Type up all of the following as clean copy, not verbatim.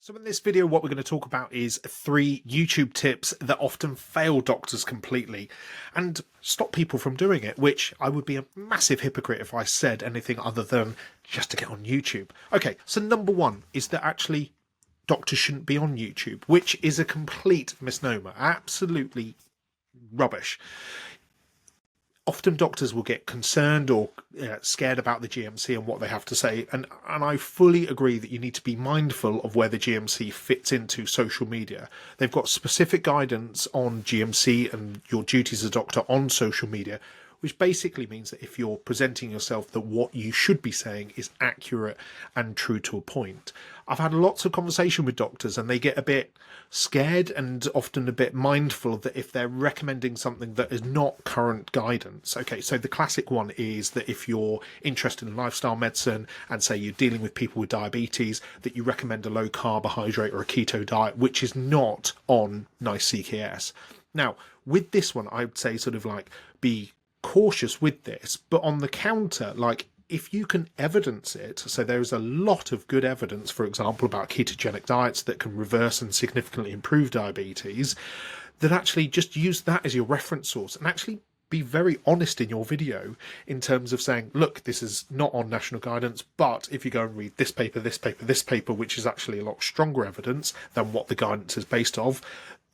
So in this video, what we're going to talk about is 3 YouTube tips that often fail doctors completely and stop people from doing it, which I would be a massive hypocrite if I said anything other than just to get on YouTube. Okay, so number 1 is that actually doctors shouldn't be on YouTube, which is a complete misnomer, absolutely rubbish. Often doctors will get concerned or scared about the GMC and what they have to say, and I fully agree that you need to be mindful of where the GMC fits into social media. They've got specific guidance on GMC and your duties as a doctor on social media, which basically means that if you're presenting yourself, that what you should be saying is accurate and true to a point. I've had lots of conversation with doctors and they get a bit scared and often a bit mindful that if they're recommending something that is not current guidance. Okay, so the classic one is that if you're interested in lifestyle medicine and say you're dealing with people with diabetes, that you recommend a low carbohydrate or a keto diet, which is not on nice CKS. Now, with this one, I would say sort of like be cautious with this, but on the counter, like if you can evidence it, so there's a lot of good evidence, for example, about ketogenic diets that can reverse and significantly improve diabetes, that actually just use that as your reference source and actually be very honest in your video in terms of saying, look, this is not on national guidance, but if you go and read this paper, this paper, this paper, which is actually a lot stronger evidence than what the guidance is based off,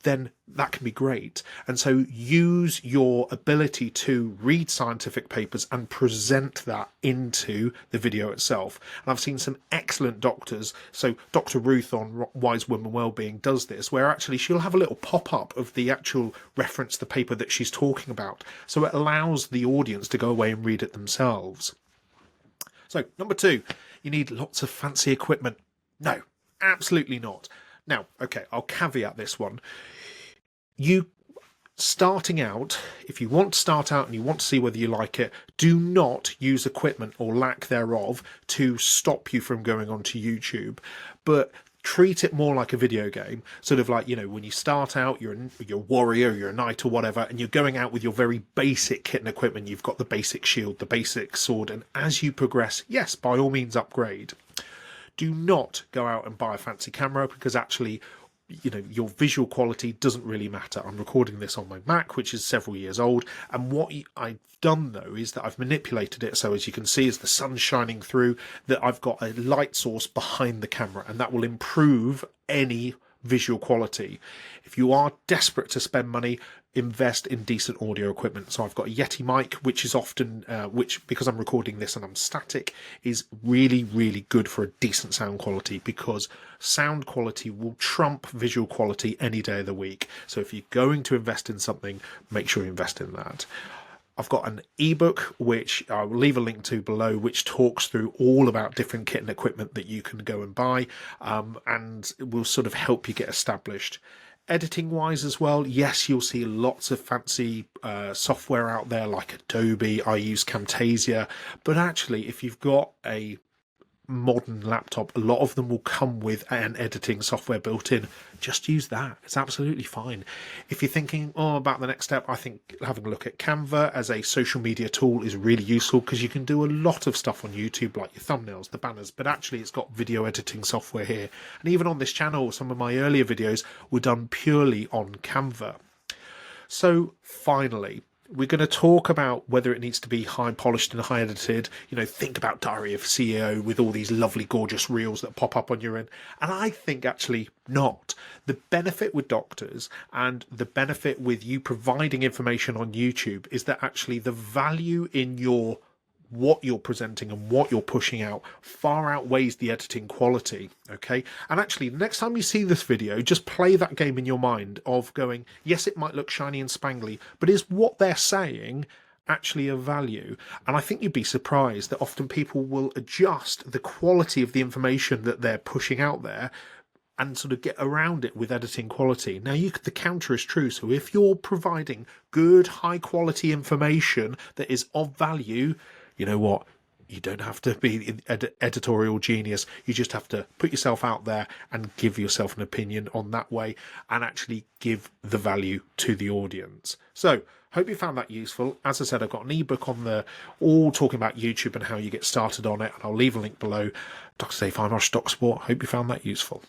then that can be great. And so use your ability to read scientific papers and present that into the video itself. And I've seen some excellent doctors. So Dr. Ruth on Wise Women Wellbeing does this, where actually she'll have a little pop-up of the actual reference to the paper that she's talking about. So it allows the audience to go away and read it themselves. So number 2, you need lots of fancy equipment. No, absolutely not. Now, okay, I'll caveat this one. You starting out, if you want to start out and you want to see whether you like it, do not use equipment or lack thereof to stop you from going onto YouTube, but treat it more like a video game. Sort of like, you know, when you start out, you're a warrior, you're a knight or whatever, and you're going out with your very basic kit and equipment. You've got the basic shield, the basic sword, and as you progress, yes, by all means upgrade. Do not go out and buy a fancy camera, because actually, you know, your visual quality doesn't really matter. I'm recording this on my Mac, which is several years old, and what I've done though is that I've manipulated it so, as you can see, as the sun's shining through, that I've got a light source behind the camera, and that will improve any visual quality. If you are desperate to spend money, invest in decent audio equipment. So I've got a Yeti mic, which is often, which, because I'm recording this and I'm static, is really, really good for a decent sound quality, because sound quality will trump visual quality any day of the week. So if you're going to invest in something, make sure you invest in that. I've got an ebook, which I will leave a link to below, which talks through all about different kit and equipment that you can go and buy, and it will sort of help you get established. Editing wise as well, yes, you'll see lots of fancy software out there like Adobe. I use Camtasia, but actually if you've got a modern laptop, a lot of them will come with an editing software built in. Just use that, it's absolutely fine. If you're thinking about the next step, I think having a look at Canva as a social media tool is really useful, because you can do a lot of stuff on YouTube, like your thumbnails, the banners, but actually it's got video editing software here. And even on this channel, some of my earlier videos were done purely on Canva. So finally, we're going to talk about whether it needs to be high polished and high edited. You know, think about Diary of a CEO with all these lovely, gorgeous reels that pop up on your end. And I think actually not. The benefit with doctors and the benefit with you providing information on YouTube is that actually the value in what you're presenting and what you're pushing out far outweighs the editing quality. Okay, and actually the next time you see this video, just play that game in your mind of going, yes, it might look shiny and spangly, but is what they're saying actually of value? And I think you'd be surprised that often people will adjust the quality of the information that they're pushing out there and sort of get around it with editing quality. Now, the counter is true. So if you're providing good, high quality information that is of value, you know what? You don't have to be editorial genius. You just have to put yourself out there and give yourself an opinion on that way and actually give the value to the audience. So hope you found that useful. As I said, I've got an ebook on there all talking about YouTube and how you get started on it. And I'll leave a link below. Dr. David Hindmarsh, Doc Sport. Hope you found that useful.